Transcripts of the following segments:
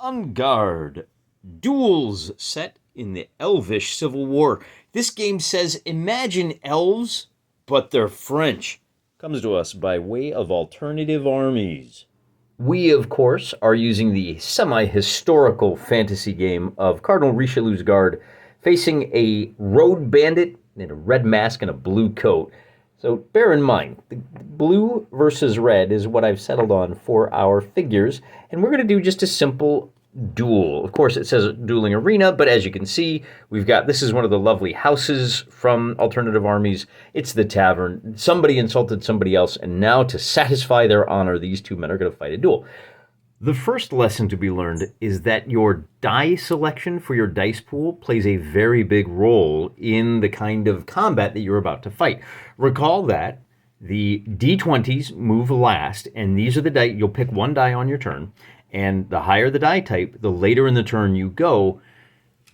On Garde, duels set in the Elvish Civil War. This game says, imagine elves, but they're French. Comes to us by way of alternative armies. We, of course, are using the semi-historical fantasy game of Cardinal Richelieu's Garde, facing a road bandit in a red mask and a blue coat. So bear in mind, the blue versus red is what I've settled on for our figures, and we're going to do just a simple duel. Of course, it says dueling arena, but as you can see, this is one of the lovely houses from Alternative Armies. It's the tavern. Somebody insulted somebody else, and now to satisfy their honor, these two men are going to fight a duel. The first lesson to be learned is that your die selection for your dice pool plays a very big role in the kind of combat that you're about to fight. Recall that the D20s move last, and these are the die. You'll pick one die on your turn, and the higher the die type, the later in the turn you go,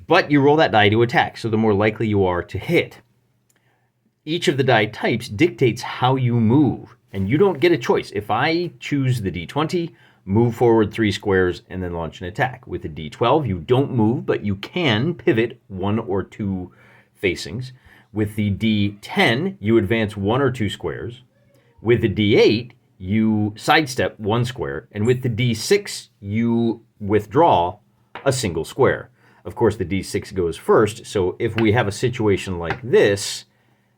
but you roll that die to attack, so the more likely you are to hit. Each of the die types dictates how you move, and you don't get a choice. If I choose the D20, move forward 3 squares, and then launch an attack. With the D12, you don't move, but you can pivot 1 or 2 facings. With the D10, you advance 1 or 2 squares. With the D8, you sidestep 1 square. And with the D6, you withdraw a single square. Of course, the D6 goes first, so if we have a situation like this,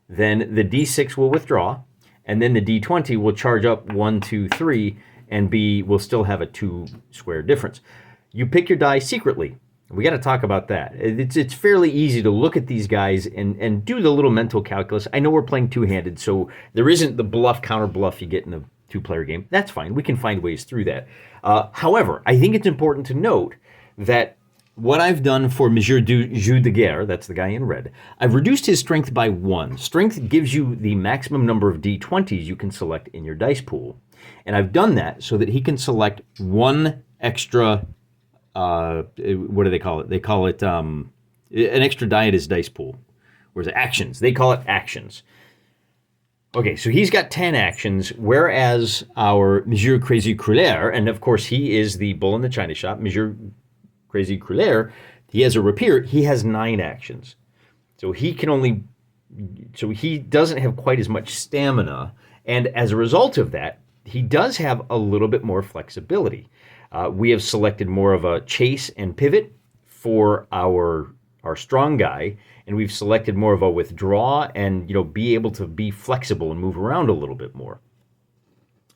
then the D6 will withdraw, and then the D20 will charge up 1, 2, 3, and will still have a 2 square difference. You pick your die secretly. We got to talk about that. It's fairly easy to look at these guys and do the little mental calculus. I know we're playing two-handed, so there isn't the bluff, counter bluff you get in a two-player game. That's fine. We can find ways through that. However, I think it's important to note that what I've done for Monsieur Jeu de Guerre, that's the guy in red, I've reduced his strength by 1. Strength gives you the maximum number of D20s you can select in your dice pool. And I've done that so that he can select 1 extra, what do they call it? They call it an extra die at his dice pool. Whereas actions, they call it actions. Okay, so he's got 10 actions, whereas our Monsieur Crazy Cruller, and of course he is the bull in the china shop, Monsieur Crazy Cruller, he has a rapier, he has 9 actions. So he doesn't have quite as much stamina, and as a result of that, he does have a little bit more flexibility. We have selected more of a chase and pivot for our strong guy, and we've selected more of a withdraw and be able to be flexible and move around a little bit more.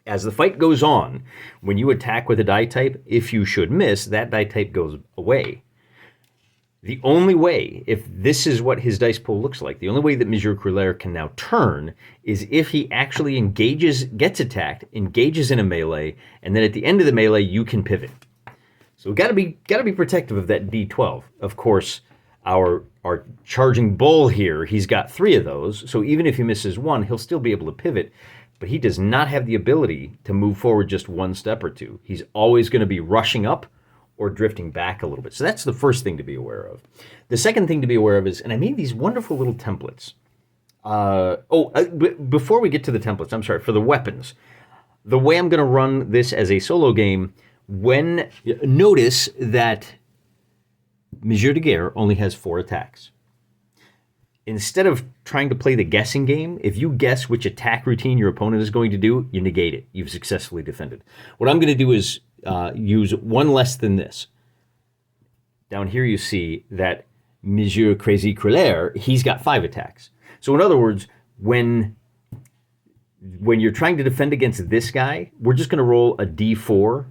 As the fight goes on, when you attack with a die type, if you should miss, that die type goes away. The only way, if this is what his dice pool looks like, the only way that Monsieur Cruller can now turn is if he actually gets attacked, engages in a melee, and then at the end of the melee, you can pivot. So gotta be protective of that D12. Of course, our charging bull here, he's got 3 of those, so even if he misses 1, he'll still be able to pivot, but he does not have the ability to move forward just 1 step or 2. He's always going to be rushing up or drifting back a little bit. So that's the first thing to be aware of. The second thing to be aware of is, and I made these wonderful little templates. Before we get to the templates, I'm sorry, for the weapons, the way I'm going to run this as a solo game, notice that Monsieur de Guerre only has 4 attacks. Instead of trying to play the guessing game, if you guess which attack routine your opponent is going to do, you negate it. You've successfully defended. What I'm going to do is use 1 less than this. Down here you see that Monsieur Crazy Cruller, he's got 5 attacks. So in other words, when you're trying to defend against this guy, we're just going to roll a D4,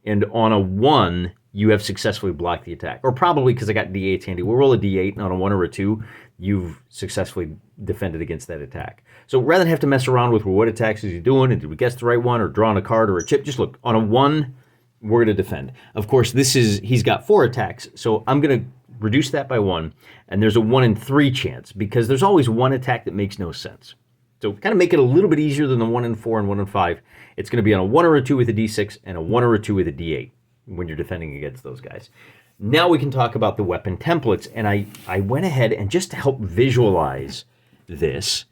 and on a 1, you have successfully blocked the attack. Or probably because I got D8s handy, we'll roll a D8, and on a 1 or a 2, you've successfully defended against that attack. So rather than have to mess around with, well, what attacks is he doing, and did we guess the right one, or drawing a card or a chip, just look, on a 1, we're going to defend. Of course, he's got 4 attacks, so I'm going to reduce that by 1, and there's a 1 in 3 chance, because there's always one attack that makes no sense. So kind of make it a little bit easier than the 1 in 4 and 1 in 5. It's going to be on a 1 or a 2 with a D6, and a 1 or a 2 with a D8 when you're defending against those guys. Now we can talk about the weapon templates, and I went ahead and just to help visualize this,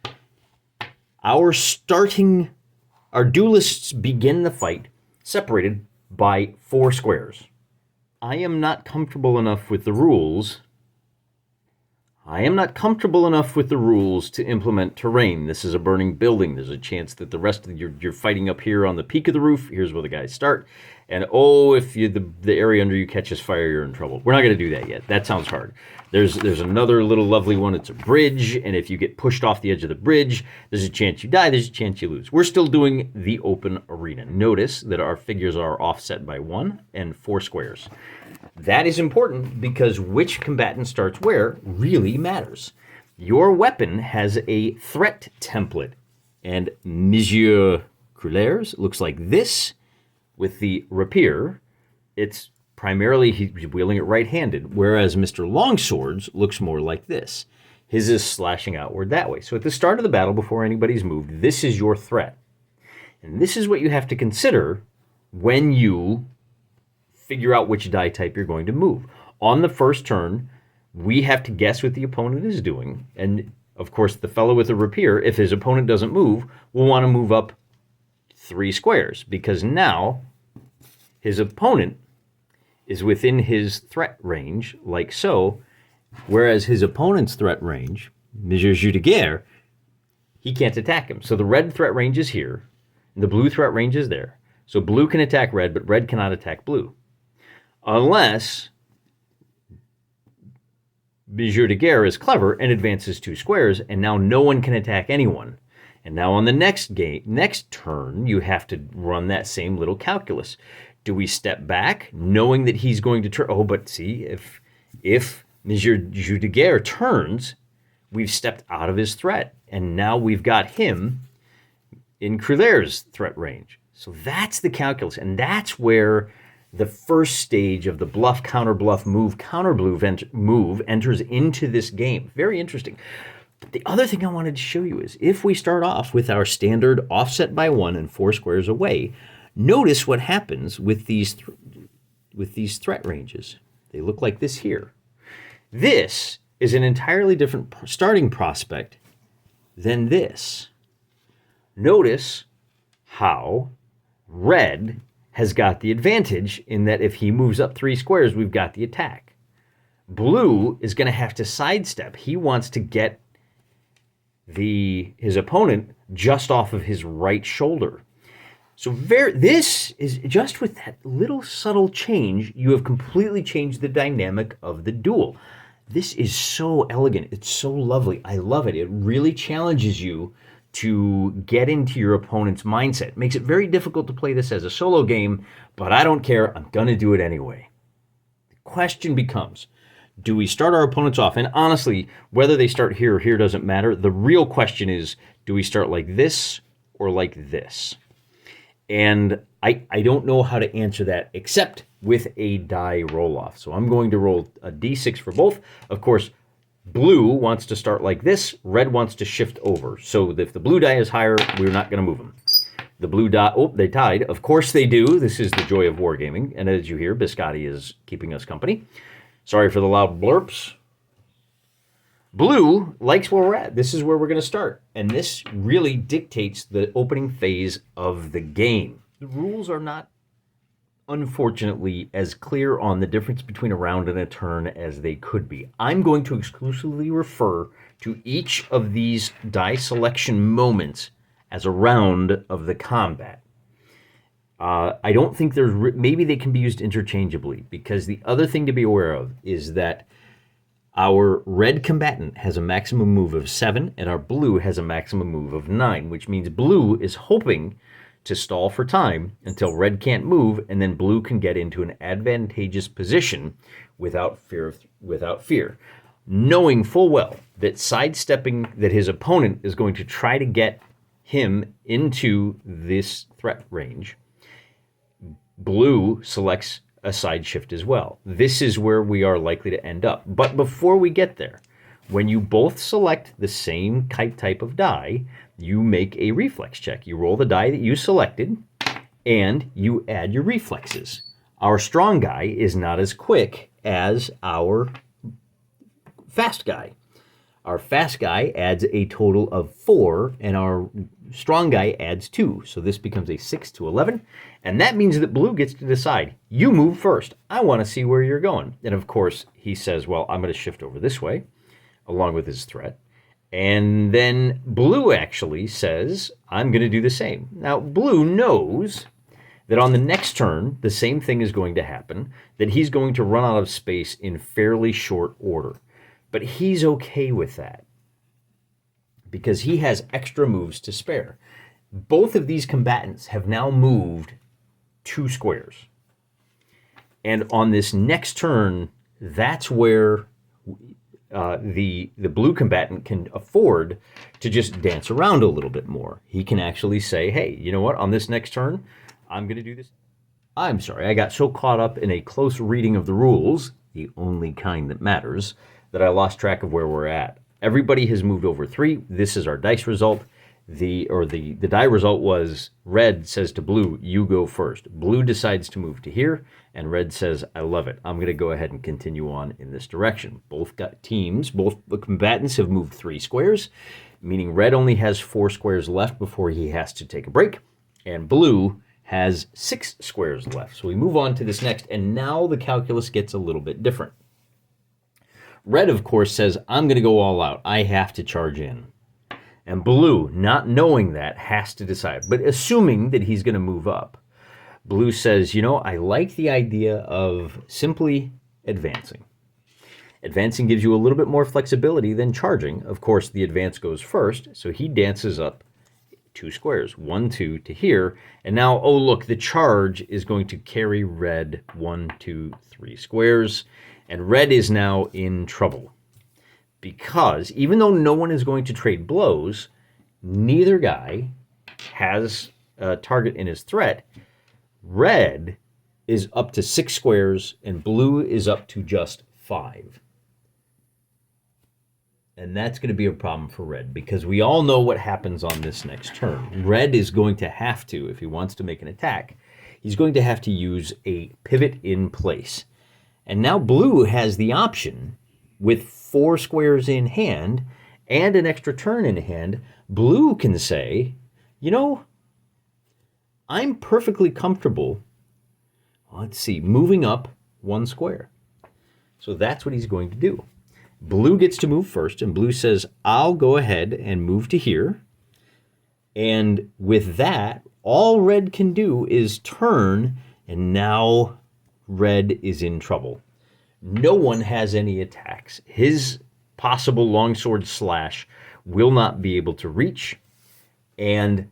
our duelists begin the fight separated by 4 squares. I am not comfortable enough with the rules. I am not comfortable enough with the rules to implement terrain. This is a burning building. There's a chance that the rest of you're fighting up here on the peak of the roof. Here's where the guys start. And oh, if the area under you catches fire, you're in trouble. We're not going to do that yet. That sounds hard. There's another little lovely one. It's a bridge, and if you get pushed off the edge of the bridge, there's a chance you die. There's a chance you lose. We're still doing the open arena. Notice that our figures are offset by 1 and 4 squares. That is important because which combatant starts where really matters. Your weapon has a threat template, and Monsieur Crullers looks like this with the rapier. It's primarily, he's wielding it right-handed, whereas Mr. Longswords looks more like this. His is slashing outward that way. So at the start of the battle, before anybody's moved, this is your threat. And this is what you have to consider when you figure out which die type you're going to move. On the first turn, we have to guess what the opponent is doing. And, of course, the fellow with the rapier, if his opponent doesn't move, will want to move up 3 squares, because now his opponent is within his threat range, like so, whereas his opponent's threat range, Monsieur Jeu de Guerre, he can't attack him. So the red threat range is here, and the blue threat range is there. So blue can attack red, but red cannot attack blue. Unless Monsieur de Guerre is clever and advances 2 squares, and now no one can attack anyone. And now on the next turn, you have to run that same little calculus. Do we step back, knowing that he's going to turn? Oh, but see, if Monsieur Jeu de Guerre turns, we've stepped out of his threat, and now we've got him in Crullers' threat range. So that's the calculus, and that's where the first stage of the bluff, counter-bluff, move, counter-move enters into this game. Very interesting. The other thing I wanted to show you is if we start off with our standard offset by 1 and 4 squares away, notice what happens with these threat ranges. They look like this here. This is an entirely different starting prospect than this. Notice how red has got the advantage in that if he moves up 3 squares, we've got the attack. Blue is going to have to sidestep. He wants to get his opponent just off of his right shoulder. So this is just with that little subtle change, you have completely changed the dynamic of the duel. This is so elegant. It's so lovely. I love it. It really challenges you to get into your opponent's mindset. It makes it very difficult to play this as a solo game, but I don't care. I'm going to do it anyway. The question becomes, do we start our opponents off? And honestly, whether they start here or here doesn't matter. The real question is, do we start like this or like this? And I don't know how to answer that except with a die roll-off. So I'm going to roll a d6 for both. Of course, blue wants to start like this. Red wants to shift over. So if the blue die is higher, we're not going to move them. The blue die, oh, they tied. Of course they do. This is the joy of wargaming. And as you hear, Biscotti is keeping us company. Sorry for the loud blurps. Blue likes where we're at. This is where we're going to start. And this really dictates the opening phase of the game. The rules are not, unfortunately, as clear on the difference between a round and a turn as they could be. I'm going to exclusively refer to each of these die selection moments as a round of the combat. I don't think maybe they can be used interchangeably, because the other thing to be aware of is that our red combatant has a maximum move of 7, and our blue has a maximum move of 9, which means blue is hoping to stall for time until red can't move, and then blue can get into an advantageous position without fear. Knowing full well that sidestepping, that his opponent is going to try to get him into this threat range, blue selects a side shift as well. This is where we are likely to end up. But before we get there, when you both select the same type of die, you make a reflex check. You roll the die that you selected, and you add your reflexes. Our strong guy is not as quick as our fast guy. Our fast guy adds a total of 4, and our strong guy adds 2. So this becomes a 6 to 11, and that means that blue gets to decide. You move first. I want to see where you're going. And of course, he says, well, I'm going to shift over this way, along with his threat. And then blue actually says, I'm going to do the same. Now, blue knows that on the next turn, the same thing is going to happen, that he's going to run out of space in fairly short order. But he's okay with that because he has extra moves to spare. Both of these combatants have now moved 2 squares. And on this next turn, that's where the blue combatant can afford to just dance around a little bit more. He can actually say, hey, you know what? On this next turn, I'm going to do this. I'm sorry, I got so caught up in a close reading of the rules, the only kind that matters, that I lost track of where we're at. Everybody has moved over 3. This is our dice result. The die result was red says to blue, you go first. Blue decides to move to here, and red says, I love it. I'm going to go ahead and continue on in this direction. Both the combatants have moved 3 squares, meaning red only has 4 squares left before he has to take a break, and blue has 6 squares left. So we move on to this next, and now the calculus gets a little bit different. Red, of course, says, I'm going to go all out. I have to charge in. And blue, not knowing that, has to decide, but assuming that he's going to move up. Blue says, you know, I like the idea of simply advancing. Advancing gives you a little bit more flexibility than charging. Of course, the advance goes first, so he dances up 2 squares, 1, 2 to here. And now, oh, look, the charge is going to carry red 1, 2, 3 squares. And red is now in trouble because even though no one is going to trade blows, neither guy has a target in his threat. Red is up to 6 squares and blue is up to just 5. And that's going to be a problem for red because we all know what happens on this next turn. Red is going to have to, if he wants to make an attack, he's going to have to use a pivot in place. And now blue has the option, with 4 squares in hand and an extra turn in hand, blue can say, you know, I'm perfectly comfortable, let's see, moving up 1 square. So that's what he's going to do. Blue gets to move first, and blue says, I'll go ahead and move to here. And with that, all red can do is turn, and now red is in trouble. No one has any attacks. His possible longsword slash will not be able to reach, and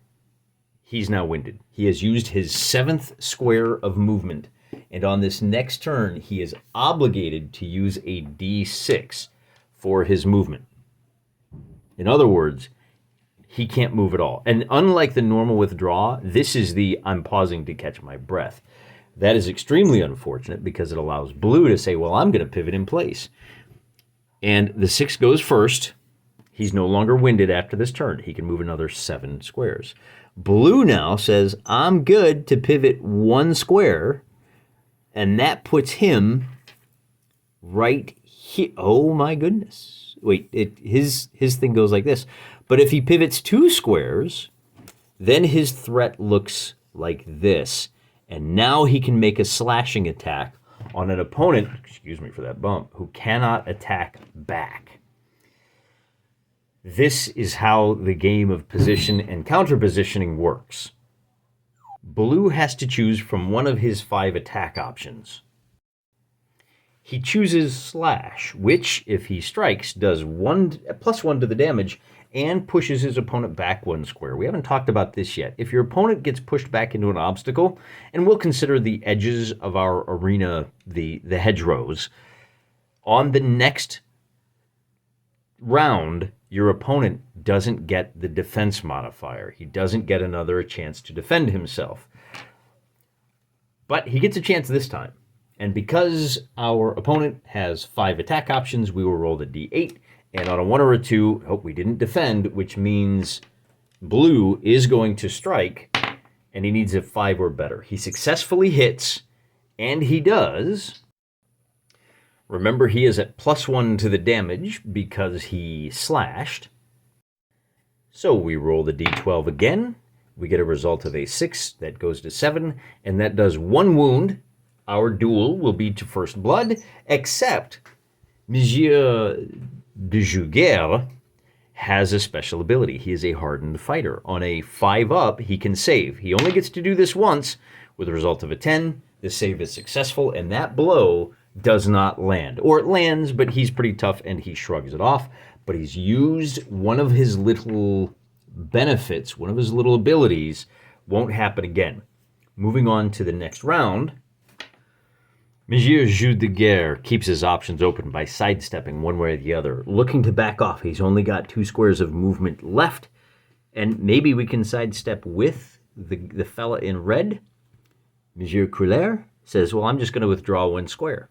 he's now winded. He has used his 7th square of movement, and on this next turn, he is obligated to use a D6 for his movement. In other words, he can't move at all. And unlike the normal withdraw, this is the I'm pausing to catch my breath. That is extremely unfortunate because it allows blue to say, well, I'm going to pivot in place. And the 6 goes first. He's no longer winded after this turn. He can move another 7 squares. Blue now says, I'm good to pivot 1 square. And that puts him right here. Oh, my goodness. Wait, his thing goes like this. But if he pivots 2 squares, then his threat looks like this. And now he can make a slashing attack on an opponent, excuse me for that bump, who cannot attack back. This is how the game of position and counter-positioning works. Blue has to choose from one of his 5 attack options. He chooses slash, which, if he strikes, does +1 to the damage and pushes his opponent back 1 square. We haven't talked about this yet. If your opponent gets pushed back into an obstacle, and we'll consider the edges of our arena the hedgerows, on the next round, your opponent doesn't get the defense modifier. He doesn't get another chance to defend himself. But he gets a chance this time. And because our opponent has 5 attack options, we will roll the D8. And on a 1 or a 2, hope we didn't defend, which means blue is going to strike, and he needs a 5 or better. He successfully hits, and he does. Remember, he is at +1 to the damage because he slashed. So we roll the d12 again. We get a result of a 6. That goes to 7, and that does 1 wound. Our duel will be to first blood, except Monsieur de Juguer has a special ability. He is a hardened fighter. On a 5-up, he can save. He only gets to do this once with a result of a 10. The save is successful, and that blow does not land. Or it lands, but he's pretty tough, and he shrugs it off. But he's used one of his little benefits, one of his little abilities. Won't happen again. Moving on to the next round, Monsieur Jeu de Guerre keeps his options open by sidestepping one way or the other, looking to back off. He's only got 2 squares of movement left, and maybe we can sidestep with the fella in red. Monsieur Cruller says, well, I'm just going to withdraw 1 square.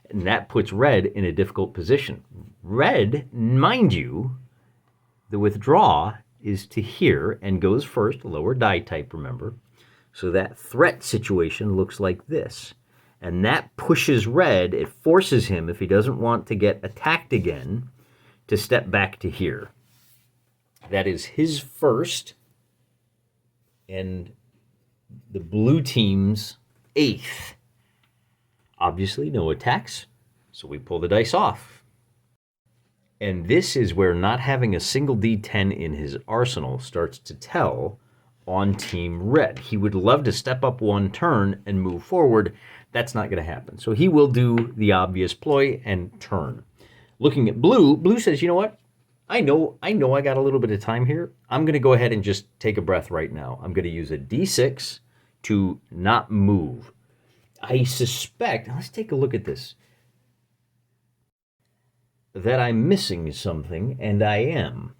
And that puts red in a difficult position. Red, mind you, the withdraw is to here and goes first, lower die type, remember. So that threat situation looks like this. And that pushes red, it forces him, if he doesn't want to get attacked again, to step back to here. That is his first, and the blue team's 8th. Obviously, no attacks, so we pull the dice off. And this is where not having a single D10 in his arsenal starts to tell on Team Red. He would love to step up 1 turn and move forward. That's not going to happen. So he will do the obvious ploy and turn. Looking at blue, blue says, you know what? I know I got a little bit of time here. I'm going to go ahead and just take a breath right now. I'm going to use a D6 to not move. I suspect, let's take a look at this, that I'm missing something, and I am.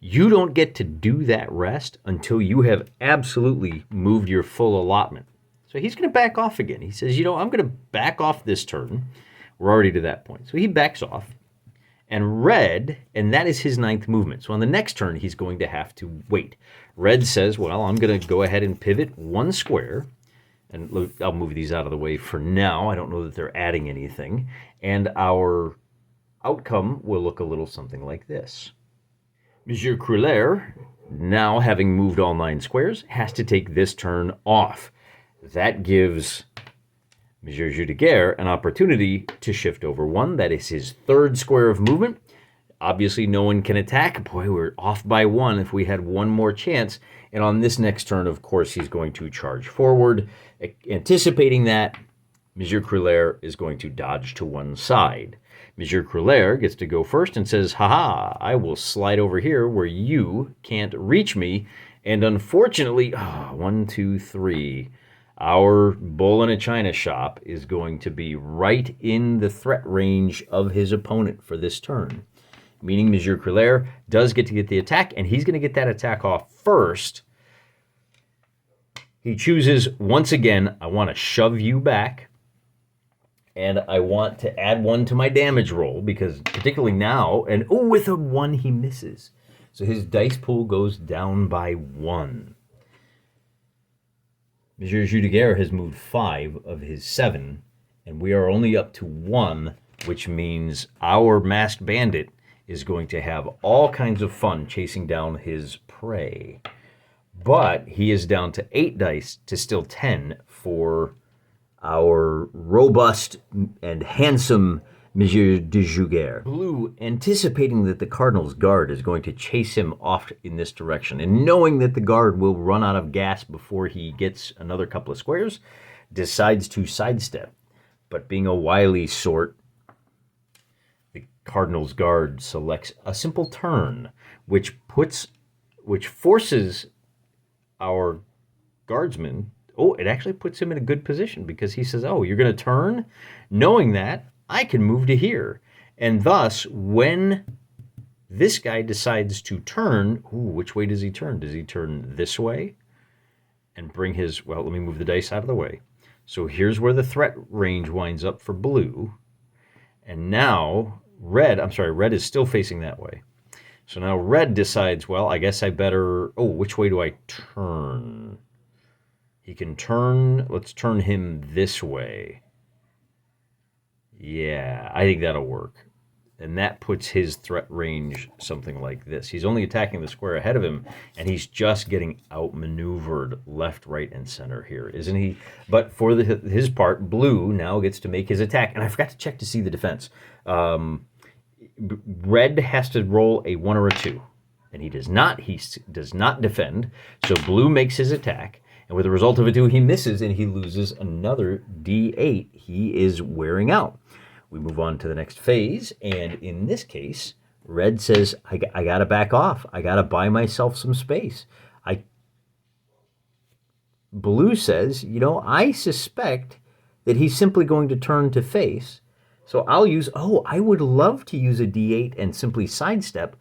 You don't get to do that rest until you have absolutely moved your full allotment. So he's going to back off again. He says, I'm going to back off this turn. We're already to that point. So he backs off. And red, and that is his 9th movement. So on the next turn, he's going to have to wait. Red says, well, I'm going to go ahead and pivot 1 square. And look, I'll move these out of the way for now. I don't know that they're adding anything. And our outcome will look a little something like this. Monsieur Cruller, now having moved all 9 squares, has to take this turn off. That gives Monsieur Jeu de Guerre an opportunity to shift over 1. That is his 3rd square of movement. Obviously, no one can attack. Boy, we're off by 1 if we had 1 more chance. And on this next turn, of course, he's going to charge forward. Anticipating that, Monsieur Cruller is going to dodge to one side. Monsieur Cruller gets to go first and says, haha, I will slide over here where you can't reach me. And unfortunately, 1, 2, 3... our bull in a china shop is going to be right in the threat range of his opponent for this turn. Meaning Monsieur Cruller does get to get the attack, and he's going to get that attack off first. He chooses, once again, I want to shove you back, and I want to add 1 to my damage roll, because particularly now, and with a 1 he misses. So his dice pool goes down by 1. Monsieur Jeu de Guerre has moved 5 of his 7, and we are only up to 1, which means our masked bandit is going to have all kinds of fun chasing down his prey. But he is down to 8 dice to still 10 for our robust and handsome Monsieur de Juguer. Blue, anticipating that the Cardinal's Guard is going to chase him off in this direction, and knowing that the Guard will run out of gas before he gets another couple of squares, decides to sidestep. But being a wily sort, the Cardinal's Guard selects a simple turn, which forces our guardsman, it actually puts him in a good position, because he says, you're going to turn? Knowing that, I can move to here. And thus, when this guy decides to turn, which way does he turn? Does he turn this way and bring his, let me move the dice out of the way. So here's where the threat range winds up for blue. And now red is still facing that way. So now red decides, I guess I better, which way do I turn? He can turn, let's turn him this way. Yeah, I think that'll work. And that puts his threat range something like this. He's only attacking the square ahead of him, and he's just getting outmaneuvered left, right, and center here, isn't he? But for his part, blue now gets to make his attack. And I forgot to check to see the defense. Red has to roll a 1 or a 2, and he does not. He does not defend. So blue makes his attack, and with the result of a 2, he misses, and he loses another D8. He is wearing out. We move on to the next phase, and in this case, red says, I got to back off. I got to buy myself some space. Blue says, I suspect that he's simply going to turn to face. So I'll use, I would love to use a D8 and simply sidestep,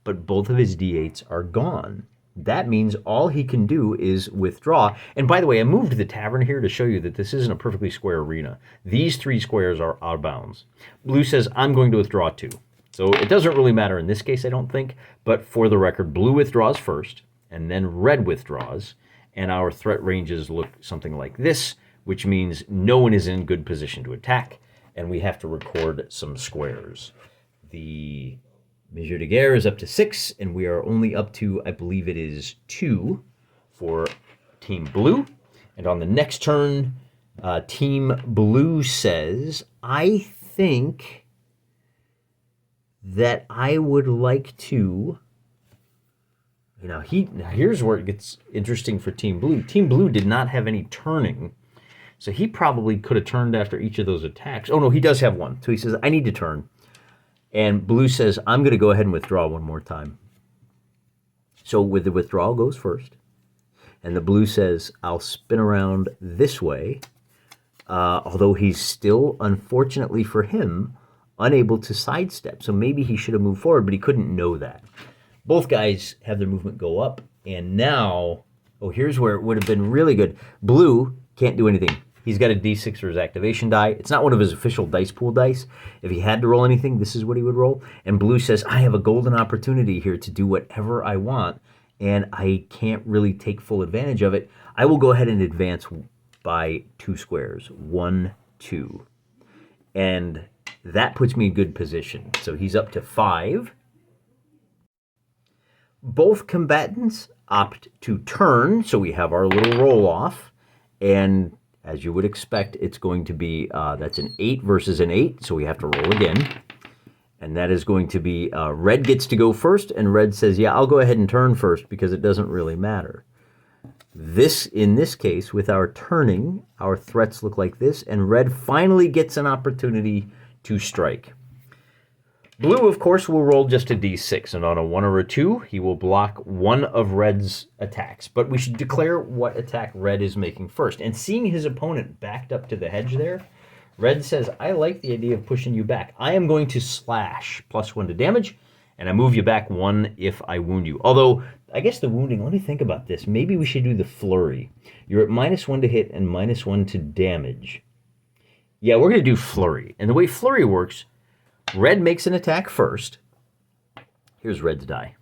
but both of his D8s are gone. That means all he can do is withdraw. And by the way, I moved the tavern here to show you that this isn't a perfectly square arena. These 3 squares are out of bounds. Blue says, I'm going to withdraw 2. So it doesn't really matter in this case, I don't think. But for the record, blue withdraws first, and then red withdraws. And our threat ranges look something like this, which means no one is in good position to attack. And we have to record some squares. The Mesure de Guerre is up to 6, and we are only up to, I believe it is 2 for Team Blue. And on the next turn, Team Blue says, I think that I would like to... Now here's where it gets interesting for Team Blue. Team Blue did not have any turning, so he probably could have turned after each of those attacks. Oh, no, he does have one. So he says, I need to turn. And blue says, I'm going to go ahead and withdraw one more time. So with the withdrawal goes first. And the blue says, I'll spin around this way. Although he's still, unfortunately for him, unable to sidestep. So maybe he should have moved forward, but he couldn't know that. Both guys have their movement go up. And now, here's where it would have been really good. Blue can't do anything. He's got a D6 for his activation die. It's not one of his official dice pool dice. If he had to roll anything, this is what he would roll. And blue says, I have a golden opportunity here to do whatever I want, and I can't really take full advantage of it. I will go ahead and advance by 2 squares. 1, 2. And that puts me in good position. So he's up to 5. Both combatants opt to turn, so we have our little roll-off. And as you would expect, it's going to be, that's an 8 versus an 8, so we have to roll again. And that is going to be, red gets to go first, and red says, yeah, I'll go ahead and turn first because it doesn't really matter. In this case, with our turning, our threats look like this, and red finally gets an opportunity to strike. Blue, of course, will roll just a d6, and on a 1 or a 2, he will block one of red's attacks. But we should declare what attack red is making first. And seeing his opponent backed up to the hedge there, red says, I like the idea of pushing you back. I am going to slash +1 to damage, and I move you back 1 if I wound you. Although, I guess the wounding, let me think about this. Maybe we should do the flurry. You're at -1 to hit and -1 to damage. Yeah, we're going to do flurry. And the way flurry works, red makes an attack first. Here's red's die.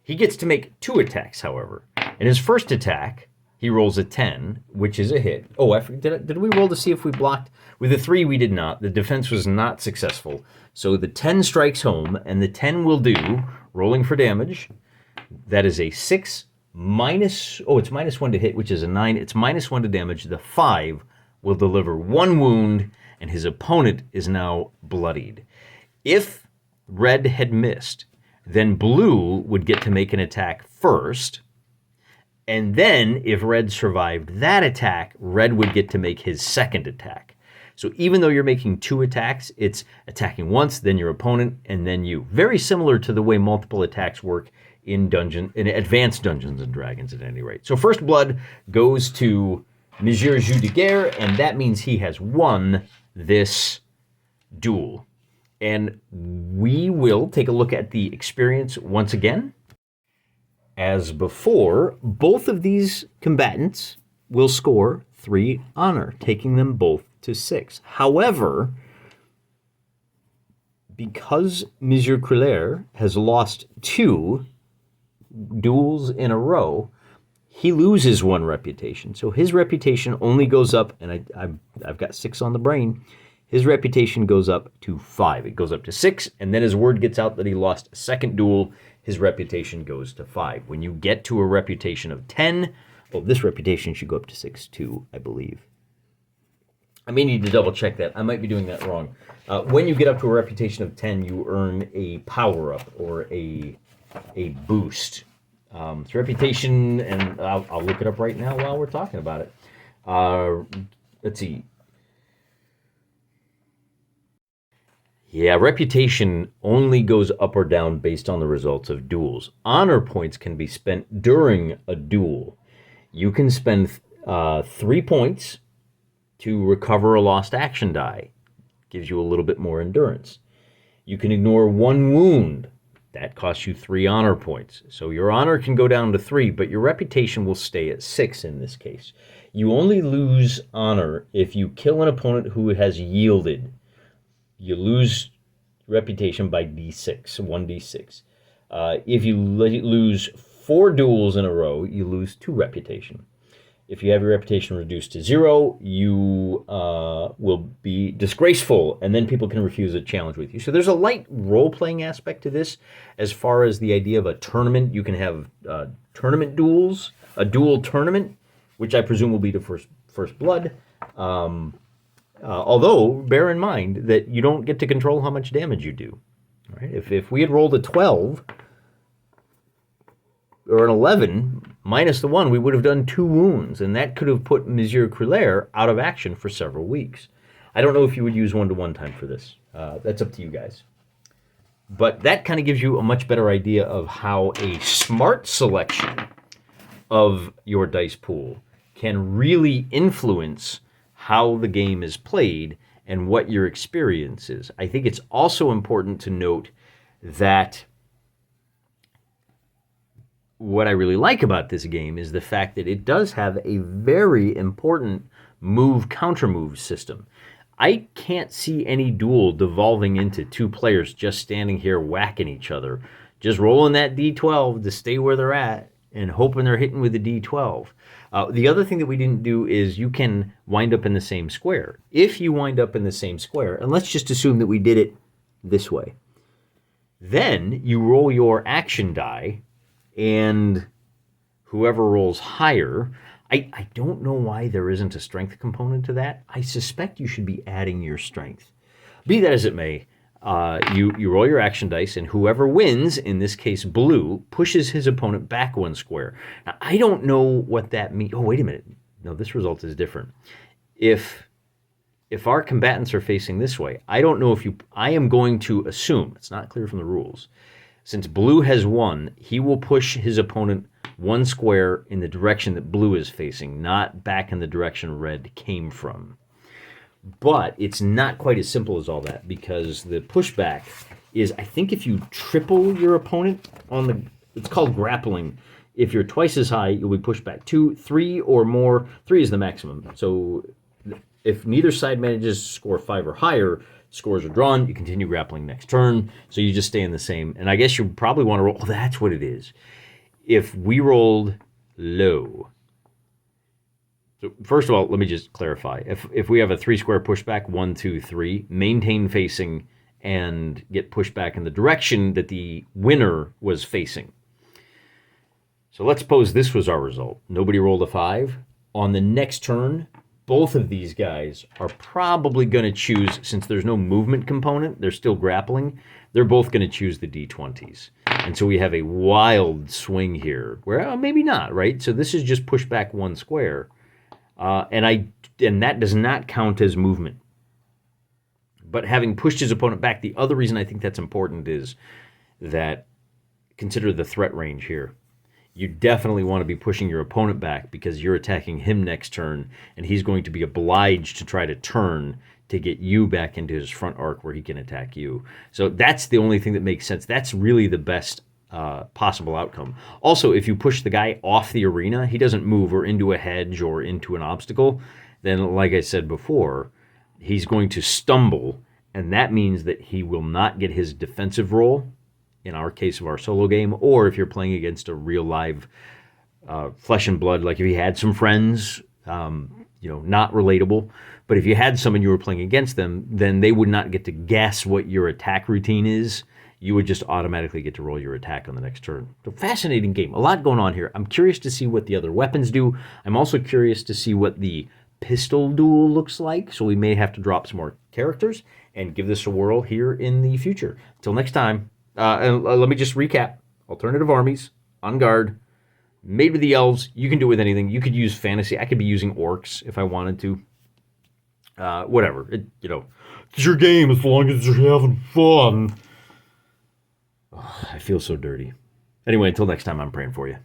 He gets to make 2 attacks, however. In his first attack, he rolls a 10, which is a hit. Oh, did we roll to see if we blocked? With the 3, we did not. The defense was not successful. So the 10 strikes home, and the 10 will do, rolling for damage. That is a 6 minus, it's -1 to hit, which is a 9. It's -1 to damage. The 5 will deliver 1 wound, and his opponent is now bloodied. If red had missed, then blue would get to make an attack first, and then if red survived that attack, red would get to make his second attack. So even though you're making 2 attacks, it's attacking once, then your opponent, and then you. Very similar to the way multiple attacks work in advanced Dungeons and Dragons at any rate. So first blood goes to Monsieur Jeu de Guerre, and that means he has won this duel. And we will take a look at the experience once again. As before, both of these combatants will score 3 honor, taking them both to 6. However, because Monsieur Crulaire has lost 2 duels in a row, he loses 1 reputation. So his reputation only goes up, and I've got 6 on the brain. his reputation goes up to 5. It goes up to 6, and then as word gets out that he lost a second duel, his reputation goes to 5. When you get to a reputation of 10, well, this reputation should go up to 6 too, I believe. I may need to double check that. I might be doing that wrong. When you get up to a reputation of 10, you earn a power-up or a boost. It's reputation, and I'll look it up right now while we're talking about it. Let's see. Yeah, reputation only goes up or down based on the results of duels. Honor points can be spent during a duel. You can spend 3 points to recover a lost action die. Gives you a little bit more endurance. You can ignore 1 wound. That costs you 3 honor points. So your honor can go down to 3, but your reputation will stay at 6 in this case. You only lose honor if you kill an opponent who has yielded. You lose reputation by d6, 1d6. If you lose 4 duels in a row, you lose 2 reputation. If you have your reputation reduced to 0, you will be disgraceful, and then people can refuse a challenge with you. So there's a light role-playing aspect to this. As far as the idea of a tournament, you can have tournament duels, a duel tournament, which I presume will be the first blood. Although, bear in mind that you don't get to control how much damage you do. Right? If we had rolled a 12 or an 11 minus the 1, we would have done 2 wounds, and that could have put Monsieur Crullaire out of action for several weeks. I don't know if you would use 1-to-1 time for this. That's up to you guys. But that kind of gives you a much better idea of how a smart selection of your dice pool can really influence how the game is played and what your experience is. I think it's also important to note that what I really like about this game is the fact that it does have a very important move-counter-move system. I can't see any duel devolving into 2 players just standing here whacking each other, just rolling that D12 to stay where they're at and hoping they're hitting with the D12. The other thing that we didn't do is you can wind up in the same square. If you wind up in the same square, and let's just assume that we did it this way, then you roll your action die, and whoever rolls higher, I don't know why there isn't a strength component to that. I suspect you should be adding your strength. Be that as it may, you roll your action dice, and whoever wins, in this case blue, pushes his opponent back 1 square. Now, I don't know what that means. Oh, wait a minute. No, this result is different. If our combatants are facing this way, I don't know if I am going to assume, it's not clear from the rules, since blue has won, he will push his opponent 1 square in the direction that blue is facing, not back in the direction red came from. But it's not quite as simple as all that, because the pushback is, I think if you triple your opponent it's called grappling. If you're twice as high, you'll be pushed back 2, 3 or more. 3 is the maximum. So if neither side manages to score 5 or higher, scores are drawn. You continue grappling next turn. So you just stay in the same. And I guess you probably want to roll. Oh, that's what it is. If we rolled low. So first of all, let me just clarify. If we have a 3 square pushback, 1, 2, 3, maintain facing and get pushed back in the direction that the winner was facing. So let's suppose this was our result. Nobody rolled a 5. On the next turn, both of these guys are probably going to choose, since there's no movement component, they're still grappling, they're both going to choose the D20s. And so we have a wild swing here, where maybe not, right? So this is just push back 1 square. And that does not count as movement. But having pushed his opponent back, the other reason I think that's important is that consider the threat range here. You definitely want to be pushing your opponent back because you're attacking him next turn, and he's going to be obliged to try to turn to get you back into his front arc where he can attack you. So that's the only thing that makes sense. That's really the best possible outcome. Also, if you push the guy off the arena, he doesn't move or into a hedge or into an obstacle, then like I said before, he's going to stumble, and that means that he will not get his defensive roll, in our case of our solo game, or if you're playing against a real live flesh and blood, like if he had some friends not relatable. But if you had someone you were playing against them, then they would not get to guess what your attack routine is. You would just automatically get to roll your attack on the next turn. So fascinating game. A lot going on here. I'm curious to see what the other weapons do. I'm also curious to see what the pistol duel looks like. So we may have to drop some more characters and give this a whirl here in the future. Until next time, and let me just recap. Alternative armies on Garde. Made with the elves. You can do it with anything. You could use fantasy. I could be using orcs if I wanted to. Whatever. It's your game as long as you're having fun. Oh, I feel so dirty. Anyway, until next time, I'm praying for you.